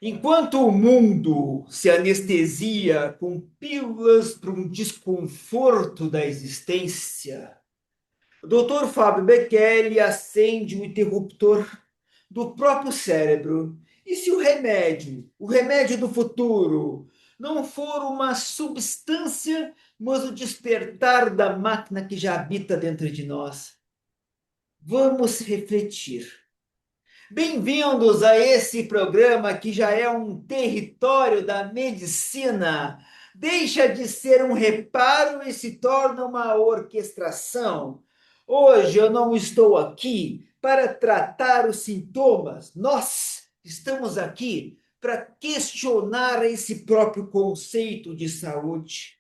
Enquanto o mundo se anestesia com pílulas para um desconforto da existência, o Dr. Fábio Bekele acende o interruptor do próprio cérebro. E se o remédio do futuro, não for uma substância, mas o despertar da máquina que já habita dentro de nós? Vamos refletir. Bem-vindos a esse programa que já é um território da medicina. Deixa de ser um reparo e se torna uma orquestração. Hoje eu não estou aqui para tratar os sintomas. Nós estamos aqui para questionar esse próprio conceito de saúde.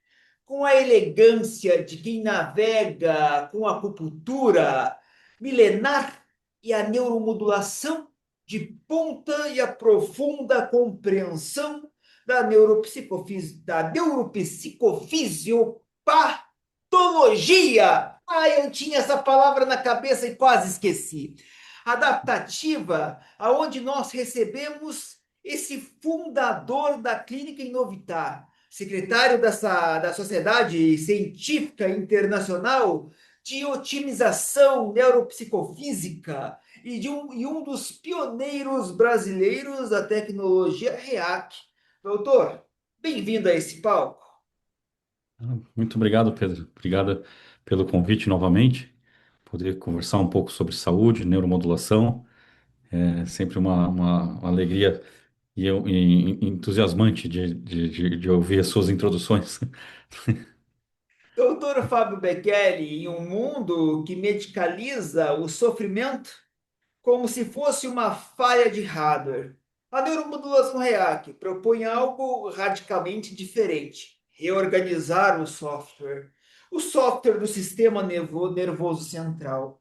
Com a elegância de quem navega com a acupuntura milenar e a neuromodulação de ponta e a profunda compreensão da neuropsicofisiopatologia. Eu tinha essa palavra na cabeça e quase esqueci. Adaptativa, aonde nós recebemos esse fundador da Clínica Inovitar, secretário da Sociedade Científica Internacional de Otimização Neuropsicofísica e um dos pioneiros brasileiros da tecnologia REAC. Doutor, bem-vindo a esse palco. Muito obrigado, Pedro. Obrigado pelo convite novamente. Poder conversar um pouco sobre saúde, neuromodulação. É sempre uma alegria e entusiasmante de ouvir as suas introduções. Doutor Fábio Bekele, em um mundo que medicaliza o sofrimento como se fosse uma falha de hardware, a neuromodulação REAC propõe algo radicalmente diferente: reorganizar o software do sistema nervoso central.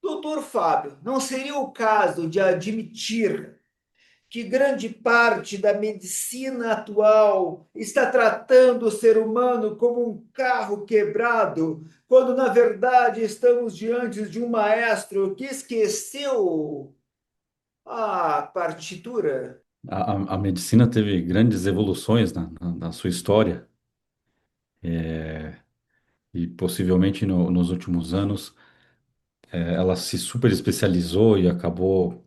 Doutor Fábio, não seria o caso de admitir que grande parte da medicina atual está tratando o ser humano como um carro quebrado, quando na verdade estamos diante de um maestro que esqueceu a partitura? A medicina teve grandes evoluções na sua história e possivelmente nos últimos anos ela se super especializou e acabou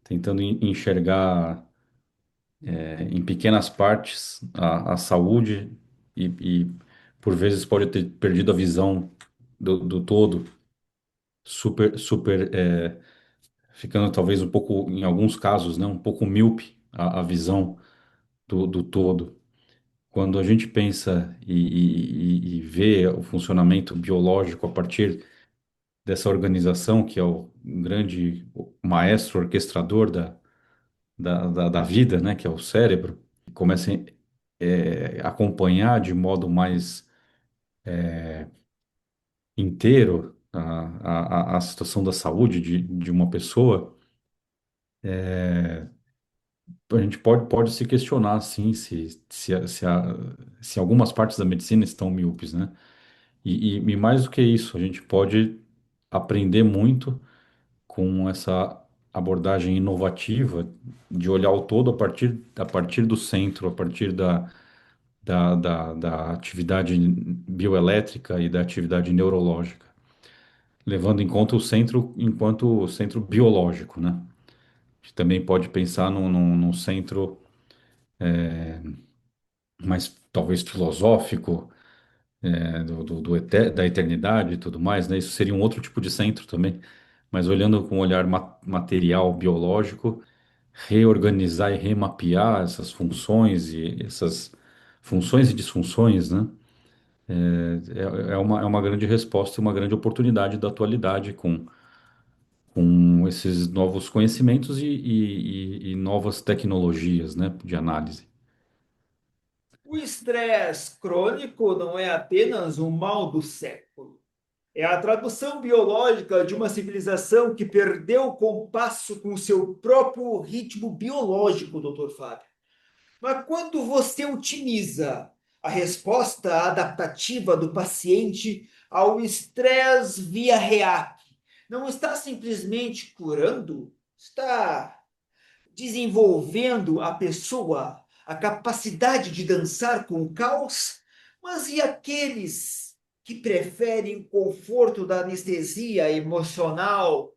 tentando enxergar em pequenas partes a saúde e por vezes pode ter perdido a visão do todo, super, ficando talvez um pouco, em alguns casos, né, um pouco míope a visão do todo. Quando a gente pensa e vê o funcionamento biológico a partir dessa organização, que é o grande maestro orquestrador da vida, né, que é o cérebro, começa acompanhar de modo mais inteiro a situação da saúde de uma pessoa, a gente pode se questionar, sim, se algumas partes da medicina estão míopes, né? E mais do que isso, a gente pode aprender muito com essa abordagem inovativa de olhar o todo a partir do centro, a partir da atividade bioelétrica e da atividade neurológica, levando em conta o centro enquanto centro biológico, né? A gente também pode pensar num centro mais talvez filosófico, da eternidade e tudo mais, né? Isso seria um outro tipo de centro também, mas olhando com um olhar material, biológico, reorganizar e remapear essas funções e essas funções e disfunções, né? É uma grande resposta e uma grande oportunidade da atualidade com esses novos conhecimentos e novas tecnologias, né, de análise. O estresse crônico não é apenas um mal do século. É a tradução biológica de uma civilização que perdeu o compasso com o seu próprio ritmo biológico, doutor Fábio. Mas quando você otimiza a resposta adaptativa do paciente ao estresse via REAC, não está simplesmente curando, está desenvolvendo a pessoa a capacidade de dançar com o caos, mas e aqueles que preferem o conforto da anestesia emocional?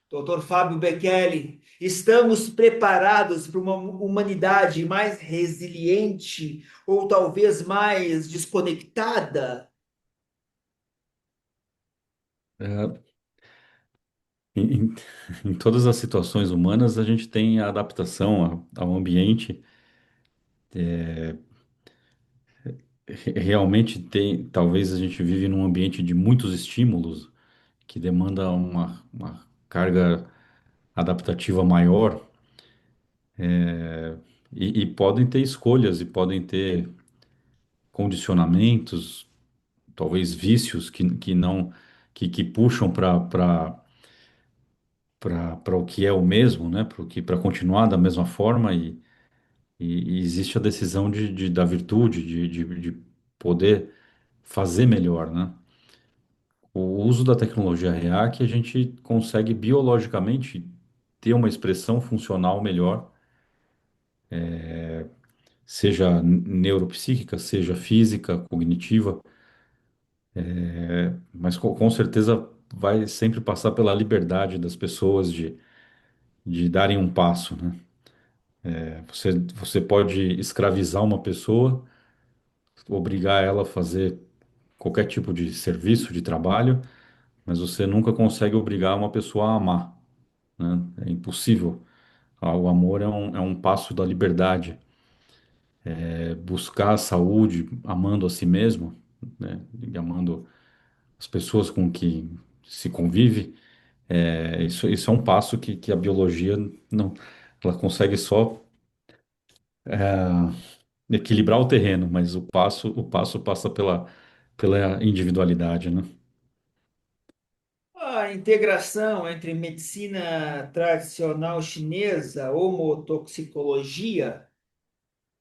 Dr. Fábio Bekele, estamos preparados para uma humanidade mais resiliente ou talvez mais desconectada? É, em, em- em todas as situações humanas, a gente tem a adaptação ao ambiente. Realmente tem, talvez a gente vive num ambiente de muitos estímulos que demanda uma carga adaptativa maior, e podem ter escolhas e podem ter condicionamentos, talvez vícios que não que puxam para o que é o mesmo, né? Para continuar da mesma forma, e existe a decisão da virtude de poder fazer melhor, né? O uso da tecnologia REAC, a gente consegue biologicamente ter uma expressão funcional melhor, seja neuropsíquica, seja física, cognitiva, mas com certeza vai sempre passar pela liberdade das pessoas de darem um passo, né? Você pode escravizar uma pessoa, obrigar ela a fazer qualquer tipo de serviço, de trabalho, mas você nunca consegue obrigar uma pessoa a amar, né? É impossível. O amor é um passo da liberdade. Buscar a saúde amando a si mesmo, né? E amando as pessoas com que se convive, isso é um passo que a biologia não, ela consegue só equilibrar o terreno, mas o passo passa pela individualidade, né? A integração entre medicina tradicional chinesa, homotoxicologia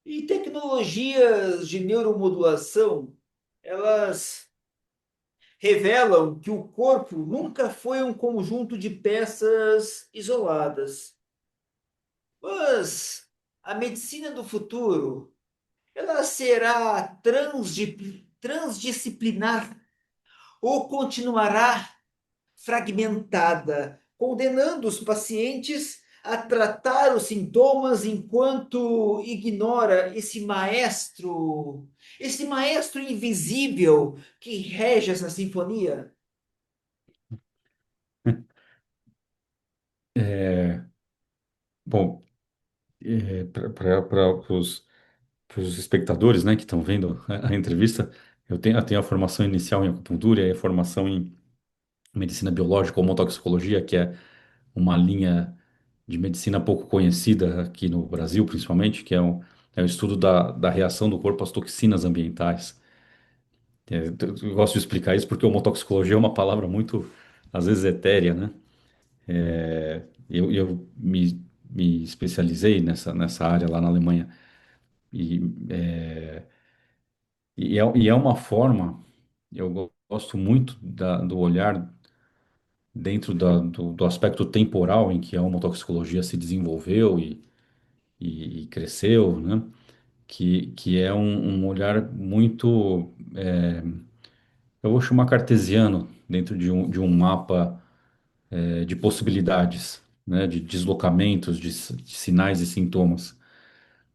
e tecnologias de neuromodulação, elas revelam que o corpo nunca foi um conjunto de peças isoladas. Mas a medicina do futuro, ela será transdisciplinar ou continuará fragmentada, condenando os pacientes a tratar os sintomas enquanto ignora esse maestro invisível que rege essa sinfonia? É, bom, para os espectadores, né, que estão vendo a entrevista, eu tenho a formação inicial em acupuntura e a formação em medicina biológica ou toxicologia, que é uma linha de medicina pouco conhecida aqui no Brasil, principalmente, que é o estudo da reação do corpo às toxinas ambientais. Eu gosto de explicar isso porque homotoxicologia é uma palavra muito, às vezes, etérea, né? Eu me especializei nessa área lá na Alemanha, e, e é uma forma, eu gosto muito do olhar dentro do aspecto temporal em que a homotoxicologia se desenvolveu e cresceu, né? Que é um olhar muito, eu vou chamar cartesiano, dentro de um mapa de possibilidades, né? De deslocamentos, de sinais e sintomas.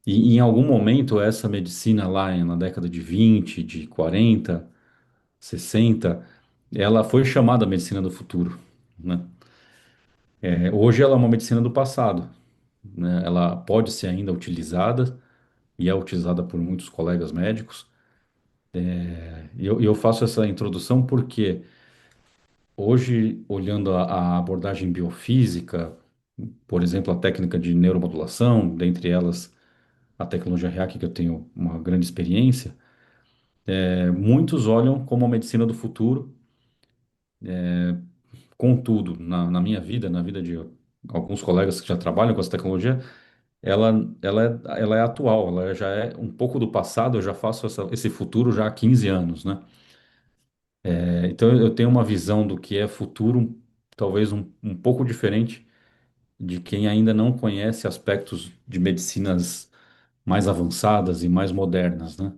E em algum momento, essa medicina lá na década de 20, de 40, 60, ela foi chamada medicina do futuro, né? Hoje ela é uma medicina do passado, né? Ela pode ser ainda utilizada e é utilizada por muitos colegas médicos. E eu faço essa introdução porque hoje, olhando a abordagem biofísica, por exemplo, a técnica de neuromodulação, dentre elas a tecnologia REAC, que eu tenho uma grande experiência, muitos olham como a medicina do futuro. Contudo, na minha vida, na vida de alguns colegas que já trabalham com essa tecnologia, ela, ela é atual, ela já é um pouco do passado. Eu já faço esse futuro já há 15 anos, né? Então eu tenho uma visão do que é futuro, talvez um pouco diferente de quem ainda não conhece aspectos de medicinas mais avançadas e mais modernas, né?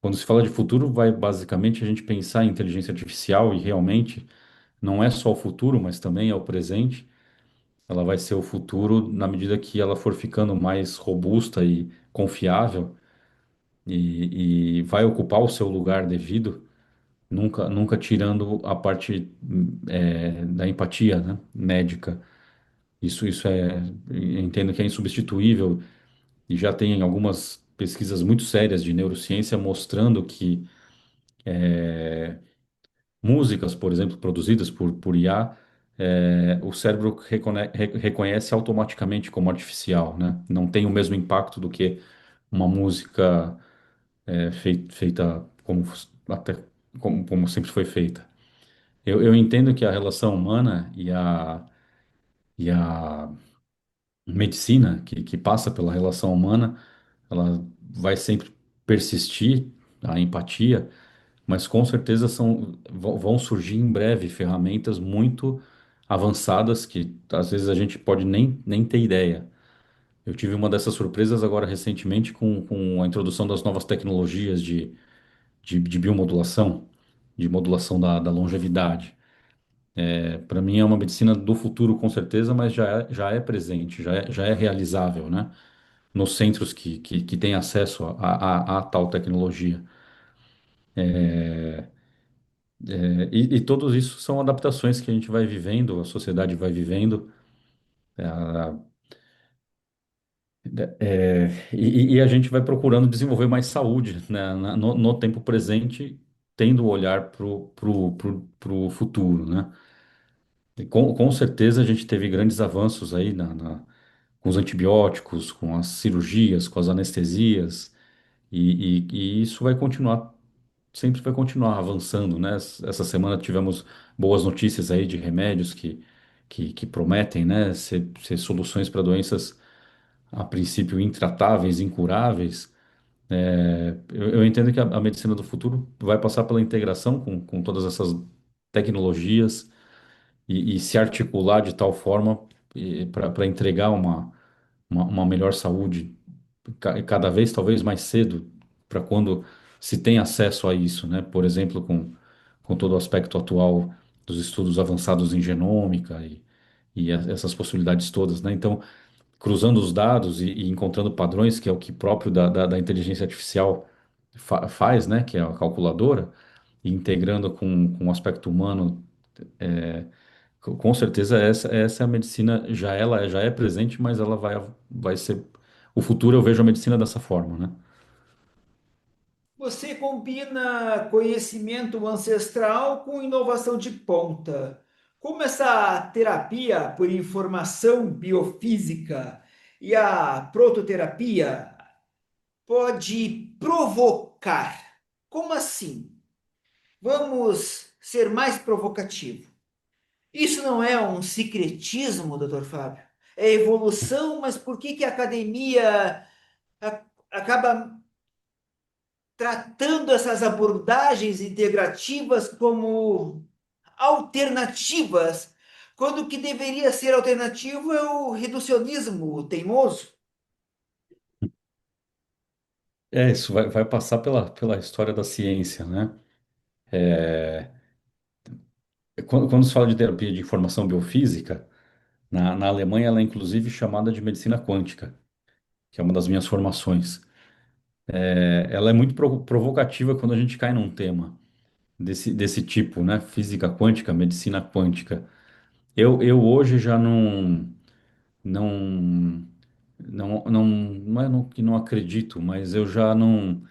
Quando se fala de futuro, vai basicamente a gente pensar em inteligência artificial e realmente não é só o futuro, mas também é o presente. Ela vai ser o futuro na medida que ela for ficando mais robusta e confiável e vai ocupar o seu lugar devido, nunca tirando a parte da empatia, né, médica. Isso eu entendo que é insubstituível e já tem algumas pesquisas muito sérias de neurociência mostrando que músicas, por exemplo, produzidas por IA, o cérebro reconhece automaticamente como artificial, né? Não tem o mesmo impacto do que uma música feita até, como sempre foi feita. Eu entendo que a relação humana e a medicina, que passa pela relação humana, ela vai sempre persistir, a empatia, mas com certeza vão surgir em breve ferramentas muito avançadas que às vezes a gente pode nem ter ideia. Eu tive uma dessas surpresas agora recentemente com a introdução das novas tecnologias de biomodulação, de modulação da longevidade. Para mim é uma medicina do futuro com certeza, mas já é presente, já é realizável, né? Nos centros que têm acesso a tal tecnologia. E todos isso são adaptações que a gente vai vivendo, a sociedade vai vivendo, e a gente vai procurando desenvolver mais saúde, né, no tempo presente, tendo o olhar pro futuro, né? E com certeza a gente teve grandes avanços aí com os antibióticos, com as cirurgias, com as anestesias, e isso vai continuar, sempre vai continuar avançando, né? Essa semana tivemos boas notícias aí de remédios que prometem, né, ser soluções para doenças a princípio intratáveis, incuráveis. Eu entendo que a medicina do futuro vai passar pela integração com todas essas tecnologias e se articular de tal forma para entregar uma melhor saúde cada vez talvez mais cedo, para quando se tem acesso a isso, né? Por exemplo, com todo o aspecto atual dos estudos avançados em genômica e essas possibilidades todas, né? Então, cruzando os dados e encontrando padrões, que é o que próprio da inteligência artificial faz, né? Que é a calculadora, e integrando com o aspecto humano, com certeza essa é a medicina, ela já é presente, mas ela vai ser. O futuro eu vejo a medicina dessa forma, né? Você combina conhecimento ancestral com inovação de ponta. Como essa terapia por informação biofísica e a prototerapia pode provocar? Como assim? Vamos ser mais provocativo. Isso não é um secretismo, doutor Fábio? É evolução, mas por que que a academia acaba tratando essas abordagens integrativas como alternativas, quando o que deveria ser alternativo é o reducionismo teimoso? Isso vai passar pela história da ciência, né? Quando se fala de terapia de informação biofísica, na Alemanha ela é inclusive chamada de medicina quântica, que é uma das minhas formações. Ela é muito provocativa quando a gente cai num tema desse tipo, né? Física quântica, medicina quântica. Eu hoje já não, não é que não acredito, mas eu já não.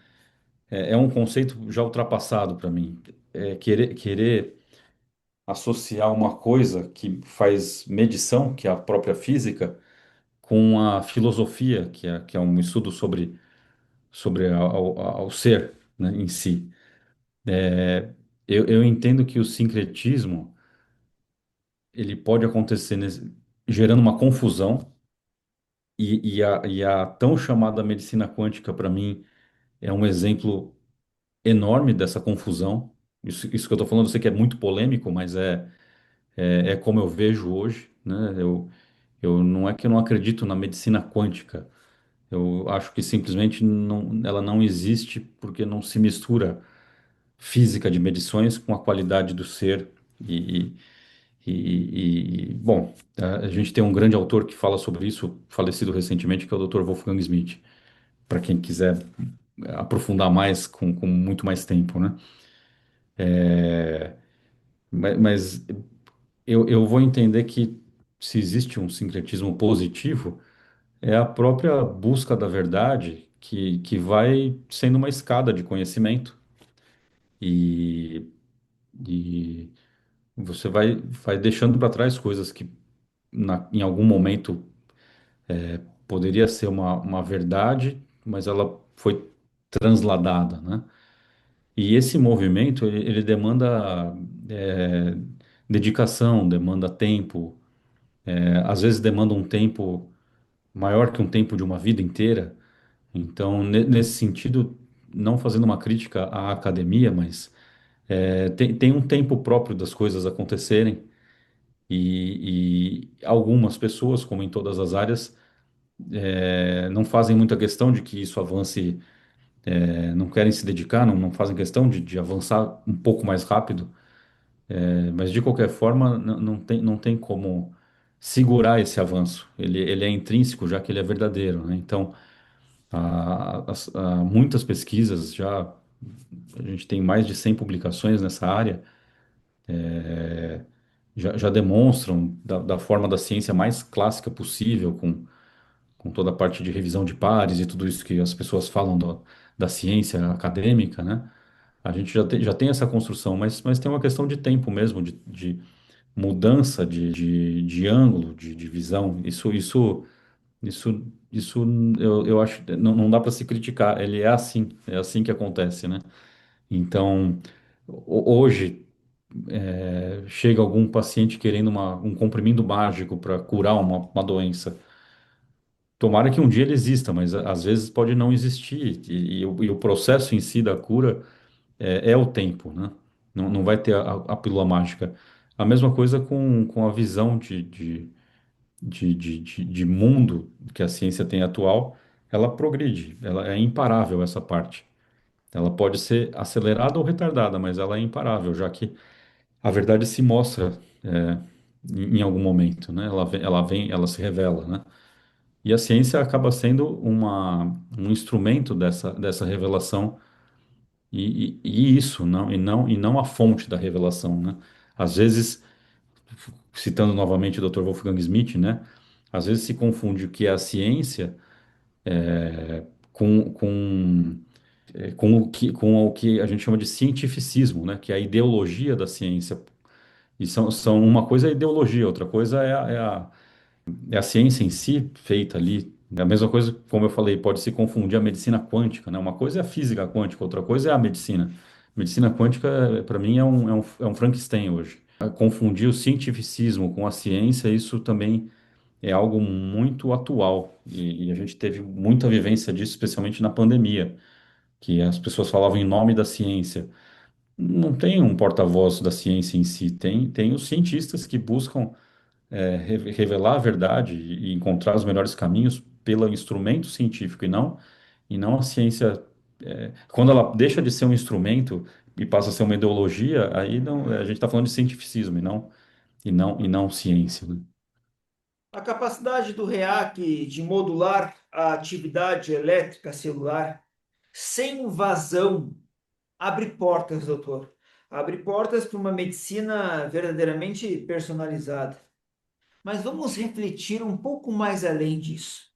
É um conceito já ultrapassado para mim. Querer associar uma coisa que faz medição, que é a própria física, com a filosofia, que é um estudo sobre ao ser, né, em si. Eu entendo que o sincretismo ele pode acontecer gerando uma confusão e a tão chamada medicina quântica, para mim, é um exemplo enorme dessa confusão. Isso que eu estou falando, eu sei que é muito polêmico, mas é como eu vejo hoje, né? Eu não é que eu não acredito na medicina quântica. Eu acho que simplesmente ela não existe porque não se mistura física de medições com a qualidade do ser. E, bom, a gente tem um grande autor que fala sobre isso, falecido recentemente, que é o Dr. Wolfgang Schmidt, para quem quiser aprofundar mais com muito mais tempo, né? Mas eu vou entender que se existe um sincretismo positivo, é a própria busca da verdade que vai sendo uma escada de conhecimento e, e você vai deixando para trás coisas que em algum momento poderia ser uma verdade, mas ela foi transladada, né? E esse movimento, ele demanda é, dedicação, demanda tempo, às vezes demanda um tempo maior que um tempo de uma vida inteira. Então, nesse sentido, não fazendo uma crítica à academia, mas tem um tempo próprio das coisas acontecerem e algumas pessoas, como em todas as áreas, não fazem muita questão de que isso avance, não querem se dedicar, não fazem questão de avançar um pouco mais rápido. Mas de qualquer forma, não tem como segurar esse avanço. Ele é intrínseco, já que ele é verdadeiro, né? Então, muitas pesquisas já, a gente tem mais de 100 publicações nessa área, já demonstram da forma da ciência mais clássica possível, com toda a parte de revisão de pares e tudo isso que as pessoas falam da ciência acadêmica, né? A gente já tem essa construção, mas tem uma questão de tempo mesmo, de mudança de ângulo, de visão. Isso eu acho, não dá para se criticar. Ele é assim que acontece, né? Então, hoje, chega algum paciente querendo um comprimido mágico para curar uma doença. Tomara que um dia ele exista, mas às vezes pode não existir. E o processo em si da cura é o tempo, né? Não vai ter a pílula mágica. A mesma coisa com a visão de mundo que a ciência tem atual, ela progride, ela é imparável essa parte. Ela pode ser acelerada ou retardada, mas ela é imparável, já que a verdade se mostra em algum momento, né? Ela se revela, né? E a ciência acaba sendo um instrumento dessa revelação e isso, não a fonte da revelação, né? Às vezes, citando novamente o Dr. Wolfgang Schmidt, né? Às vezes se confunde o que é a ciência com, com, com o que a gente chama de cientificismo, né? Que é a ideologia da ciência. E uma coisa é a ideologia, outra coisa é a ciência em si feita ali. É a mesma coisa, como eu falei, pode se confundir a medicina quântica, né? Uma coisa é a física quântica, outra coisa é a medicina. Medicina quântica, para mim, é um Frankenstein hoje. Confundir o cientificismo com a ciência, isso também é algo muito atual. E a gente teve muita vivência disso, especialmente na pandemia, que as pessoas falavam em nome da ciência. Não tem um porta-voz da ciência em si, tem os cientistas que buscam revelar a verdade e encontrar os melhores caminhos pelo instrumento científico e não a ciência. Quando ela deixa de ser um instrumento e passa a ser uma ideologia, aí não, a gente está falando de cientificismo e não ciência, né? A capacidade do REAC de modular a atividade elétrica celular sem invasão abre portas, doutor. Abre portas para uma medicina verdadeiramente personalizada. Mas vamos refletir um pouco mais além disso.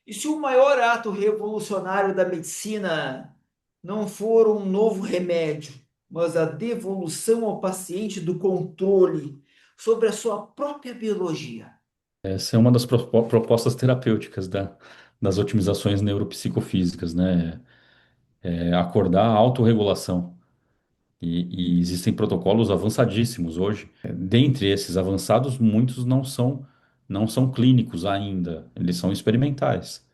E se o maior ato revolucionário da medicina não for um novo remédio, mas a devolução ao paciente do controle sobre a sua própria biologia? Essa é uma das propostas terapêuticas das otimizações neuropsicofísicas, né? Acordar a autorregulação. E existem protocolos avançadíssimos hoje. Dentre esses avançados, muitos não são clínicos ainda, eles são experimentais,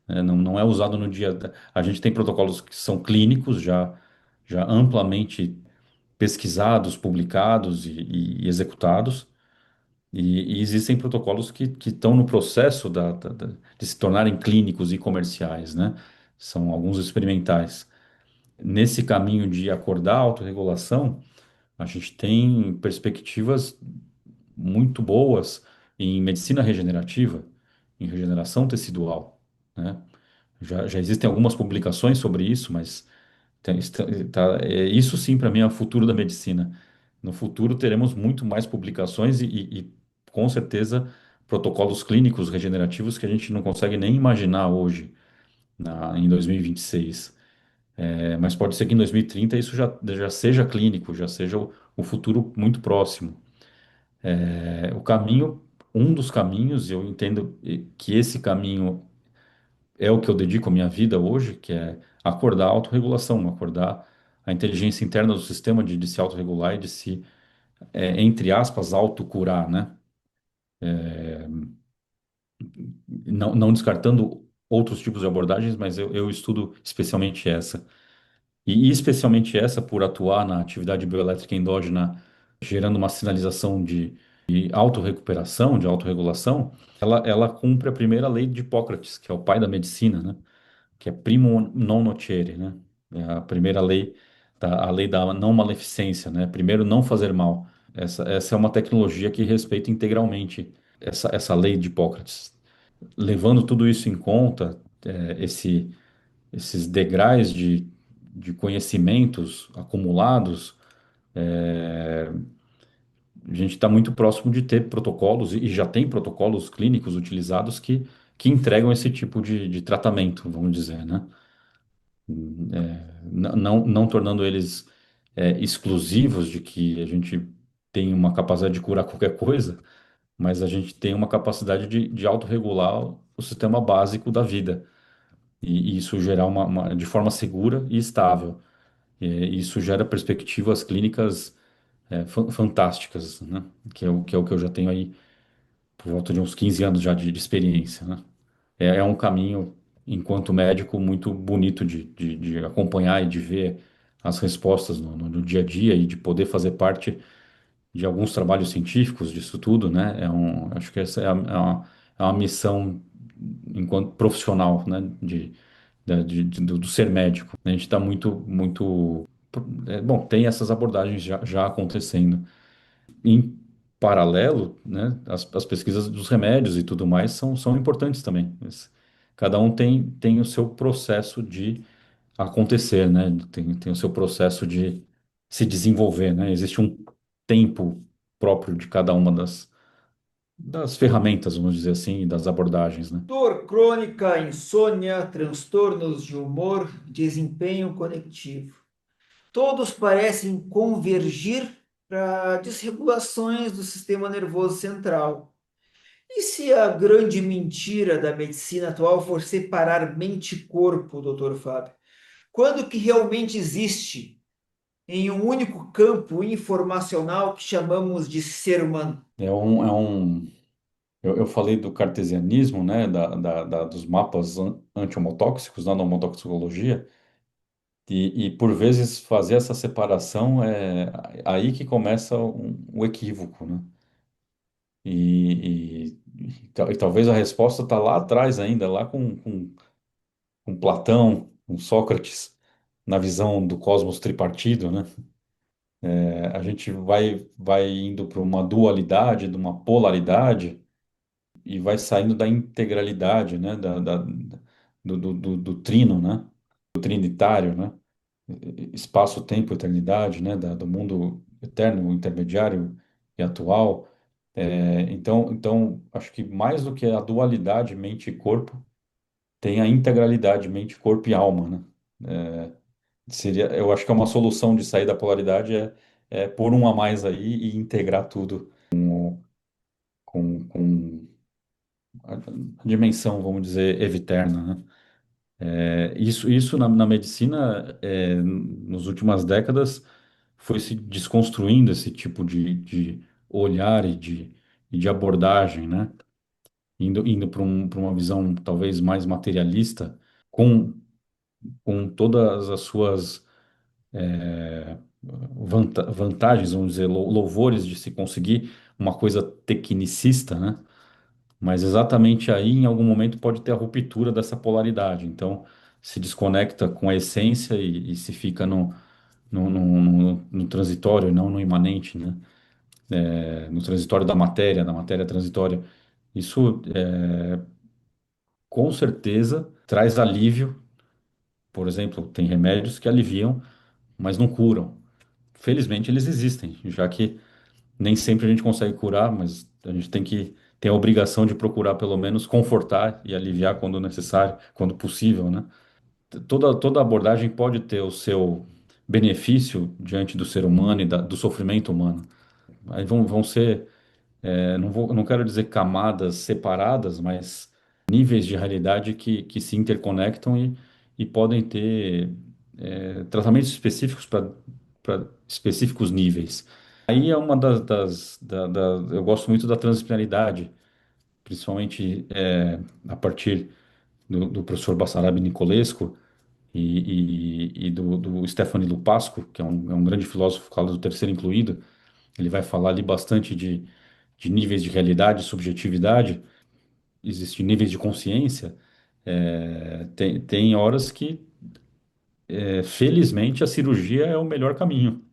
né? Não é usado no dia. A gente tem protocolos que são clínicos, já amplamente pesquisados, publicados e executados, E existem protocolos que estão no processo de se tornarem clínicos e comerciais, né? São alguns experimentais. Nesse caminho de acordar a autorregulação, a gente tem perspectivas muito boas em medicina regenerativa, em regeneração tecidual, né? Já existem algumas publicações sobre isso, mas isso sim, para mim, é o futuro da medicina. No futuro, teremos muito mais publicações e, com certeza, protocolos clínicos regenerativos que a gente não consegue nem imaginar hoje, em 2026. Mas pode ser que em 2030 isso já seja clínico, já seja o futuro muito próximo. O caminho, um dos caminhos, eu entendo que esse caminho é o que eu dedico a minha vida hoje, que é acordar a autorregulação, acordar a inteligência interna do sistema de se autorregular e de se, entre aspas, autocurar, né? Não descartando outros tipos de abordagens, mas eu estudo especialmente essa. E especialmente essa por atuar na atividade bioelétrica endógena, gerando uma sinalização de autorrecuperação, de autorregulação, ela cumpre a primeira lei de Hipócrates, que é o pai da medicina, né? Que é primo non nocere, né? É a primeira lei, a lei da não maleficência, né? Primeiro, não fazer mal. Essa é uma tecnologia que respeita integralmente essa lei de Hipócrates. Levando tudo isso em conta, esses degraus de conhecimentos acumulados, a gente está muito próximo de ter protocolos, e já tem protocolos clínicos utilizados que entregam esse tipo de tratamento, vamos dizer, né? Não tornando eles exclusivos de que a gente tem uma capacidade de curar qualquer coisa, mas a gente tem uma capacidade de autorregular o sistema básico da vida e isso gerar de forma segura e estável. E isso gera perspectivas clínicas fantásticas, né? Que é o que eu já tenho aí por volta de uns 15 anos já de experiência, né? É um caminho, enquanto médico, muito bonito de acompanhar e de ver as respostas no dia a dia e de poder fazer parte de alguns trabalhos científicos disso tudo, né? Acho que essa é uma missão enquanto profissional, né? Do ser médico. A gente está muito. Bom, tem essas abordagens já acontecendo. Em paralelo, né, as pesquisas dos remédios e tudo mais são importantes também. Cada um tem o seu processo de acontecer, né? Tem o seu processo de se desenvolver, né? Existe um tempo próprio de cada uma das ferramentas, vamos dizer assim, e das abordagens, né? Dor crônica, insônia, transtornos de humor, desempenho conectivo. Todos parecem convergir para desregulações do sistema nervoso central. E se a grande mentira da medicina atual for separar mente e corpo, doutor Fábio? Quando que realmente existe em um único campo informacional que chamamos de ser humano? Eu falei do cartesianismo, né, dos mapas anti-homotóxicos, na homotoxicologia, por vezes fazer essa separação é aí que começa o equívoco, né? E talvez a resposta está lá atrás ainda, lá com Platão, com Sócrates, na visão do cosmos tripartido, né? A gente vai indo para uma dualidade, de uma polaridade, e vai saindo da integralidade, né? Do trino, né? Do trinitário, né? Espaço, tempo, eternidade, né? Do mundo eterno, intermediário e atual. Então, acho que mais do que a dualidade mente e corpo, tem a integralidade mente, corpo e alma, né? Eu acho que é uma solução de sair da polaridade é pôr um a mais aí e integrar tudo com a dimensão, vamos dizer, eviterna, né? Isso na medicina, nas últimas décadas, foi se desconstruindo esse tipo de olhar e de abordagem, né? Indo para uma visão talvez mais materialista, com todas as suas vantagens, vamos dizer, louvores de se conseguir uma coisa tecnicista, né? Mas exatamente aí, em algum momento, pode ter a ruptura dessa polaridade. Então, se desconecta com a essência e se fica no transitório, e não no imanente, né? No transitório da matéria transitória. Isso, com certeza, traz alívio. Por exemplo, tem remédios que aliviam, mas não curam. Felizmente, eles existem, já que nem sempre a gente consegue curar, mas a gente tem que ter a obrigação de procurar, pelo menos, confortar e aliviar quando necessário, quando possível, né? Toda abordagem pode ter o seu benefício diante do ser humano e do sofrimento humano. Aí vão ser, não quero dizer camadas separadas, mas níveis de realidade que se interconectam e podem ter tratamentos específicos para específicos níveis. Aí é uma eu gosto muito da transdisciplinaridade, principalmente a partir do professor Bassarab Nicolescu e do Stephanie Lupasco, que é um grande filósofo, fala do terceiro incluído. Ele vai falar ali bastante de níveis de realidade, subjetividade, existem níveis de consciência. Tem horas que, felizmente, a cirurgia é o melhor caminho,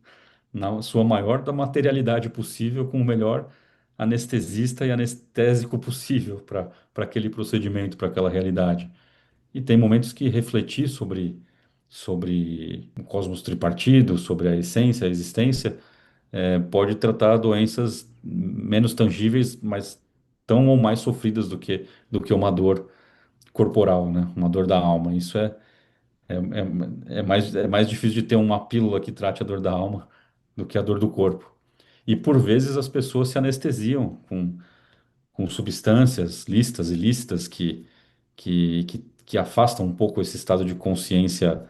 na sua maior da materialidade possível, com o melhor anestesista e anestésico possível para aquele procedimento, para aquela realidade. E tem momentos que refletir sobre o cosmos tripartido, sobre a essência, a existência, pode tratar doenças menos tangíveis, mas tão ou mais sofridas do que uma dor corporal, né? Uma dor da alma. Isso é mais difícil de ter uma pílula que trate a dor da alma do que a dor do corpo. E por vezes as pessoas se anestesiam com substâncias listas e ilícitas que afastam um pouco esse estado de consciência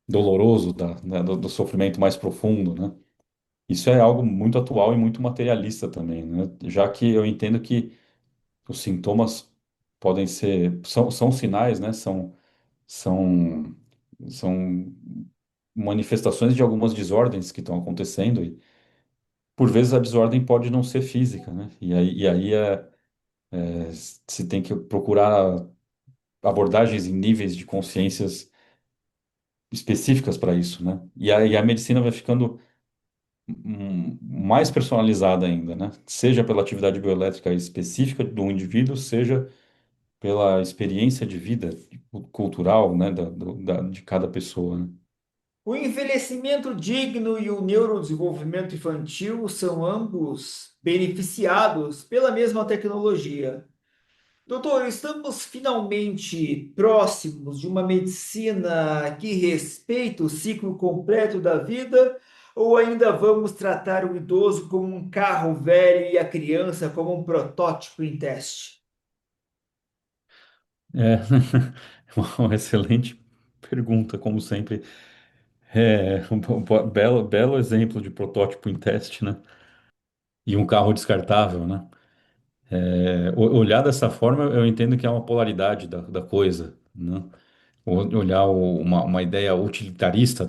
doloroso do sofrimento mais profundo, né? Isso é algo muito atual e muito materialista também, né? Já que eu entendo que os sintomas são sinais, né? São, são manifestações de algumas desordens que estão acontecendo e, por vezes, a desordem pode não ser física, né? E aí se tem que procurar abordagens em níveis de consciências específicas para isso, né? E a medicina vai ficando mais personalizada ainda, né? Seja pela atividade bioelétrica específica do indivíduo, seja pela experiência de vida cultural, né, de cada pessoa, né? O envelhecimento digno e o neurodesenvolvimento infantil são ambos beneficiados pela mesma tecnologia. Doutor, estamos finalmente próximos de uma medicina que respeita o ciclo completo da vida, ou ainda vamos tratar o idoso como um carro velho e a criança como um protótipo em teste? É uma excelente pergunta, como sempre. É um belo exemplo de protótipo em teste, né? E um carro descartável, né? Olhar dessa forma, eu entendo que é uma polaridade da coisa, né? Olhar uma ideia utilitarista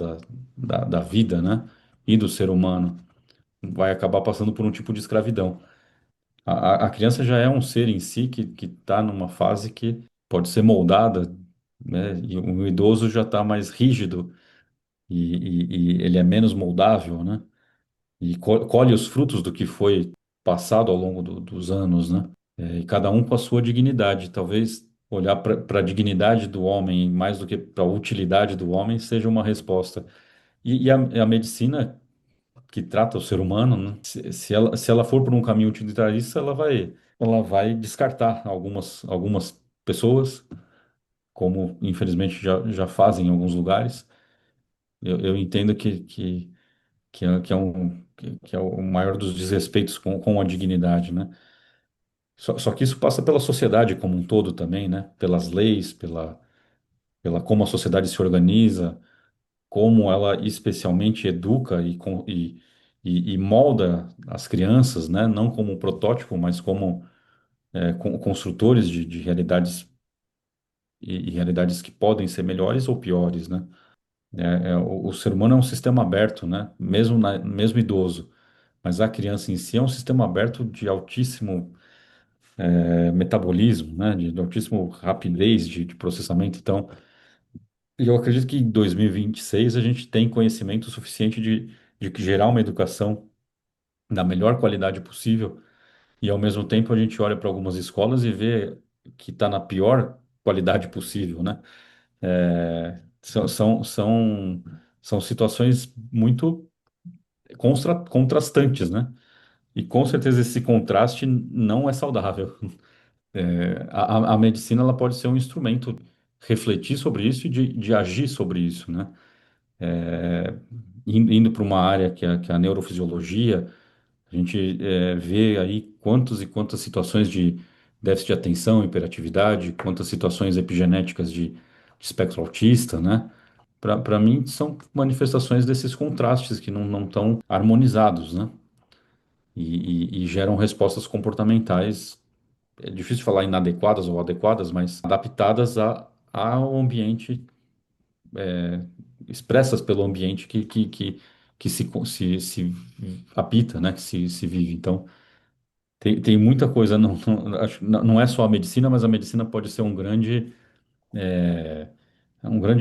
da vida, né? E do ser humano, vai acabar passando por um tipo de escravidão. A criança já é um ser em si que está numa fase que pode ser moldada, né? E o idoso já está mais rígido e ele é menos moldável, né? E colhe os frutos do que foi passado ao longo dos anos, né? E cada um com a sua dignidade. Talvez olhar para a dignidade do homem mais do que para a utilidade do homem seja uma resposta. E a medicina que trata o ser humano, né? Se ela for por um caminho utilitarista, ela vai descartar algumas pessoas, como infelizmente já fazem em alguns lugares. Eu entendo que é o maior dos desrespeitos com a dignidade, né? Só que isso passa pela sociedade como um todo também, né? Pelas leis, pela como a sociedade se organiza, como ela especialmente educa e molda as crianças, né? Não como um protótipo, mas como construtores de realidades e realidades que podem ser melhores ou piores, né? O ser humano é um sistema aberto, né? Mesmo idoso. Mas a criança em si é um sistema aberto de altíssimo metabolismo, né? De altíssimo rapidez de processamento. Então, eu acredito que em 2026 a gente tem conhecimento suficiente de gerar uma educação da melhor qualidade possível e, ao mesmo tempo, a gente olha para algumas escolas e vê que está na pior qualidade possível, né? São situações muito contrastantes, né? E com certeza esse contraste não é saudável. A medicina ela pode ser um instrumento refletir sobre isso e de agir sobre isso, né? Indo para uma área que é a neurofisiologia, a gente vê aí quantas e quantas situações de déficit de atenção, hiperatividade, quantas situações epigenéticas de espectro autista, né? Para mim, são manifestações desses contrastes que não estão harmonizados, né? E geram respostas comportamentais, é difícil falar inadequadas ou adequadas, mas adaptadas ao ambiente, expressas pelo ambiente que se habita, né? Que se vive. Então, tem muita coisa, não é só a medicina, mas a medicina pode ser um grande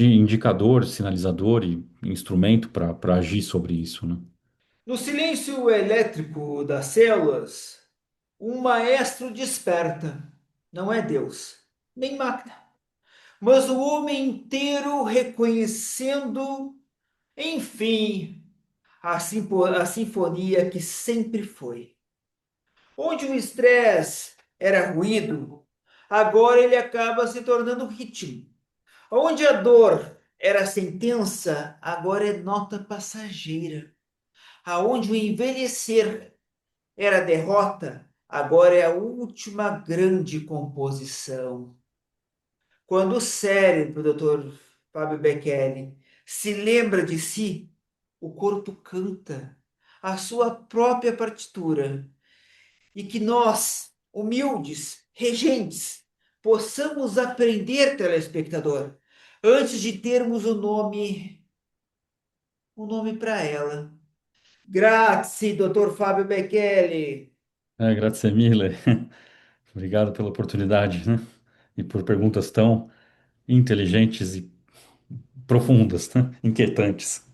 indicador, sinalizador e instrumento para agir sobre isso, né? No silêncio elétrico das células, um maestro desperta. Não é Deus, nem máquina, mas o homem inteiro reconhecendo, enfim, a sinfonia que sempre foi. Onde o estresse era ruído, agora ele acaba se tornando ritmo. Onde a dor era sentença, agora é nota passageira. Aonde o envelhecer era derrota, agora é a última grande composição. Quando o cérebro, doutor Fábio Becchieri, se lembra de si, o corpo canta a sua própria partitura e que nós, humildes, regentes, possamos aprender, telespectador, antes de termos o nome para ela. Grazie, doutor Fábio Becchieri. Grazie mille. Obrigado pela oportunidade, né? E por perguntas tão inteligentes e profundas, né? Inquietantes.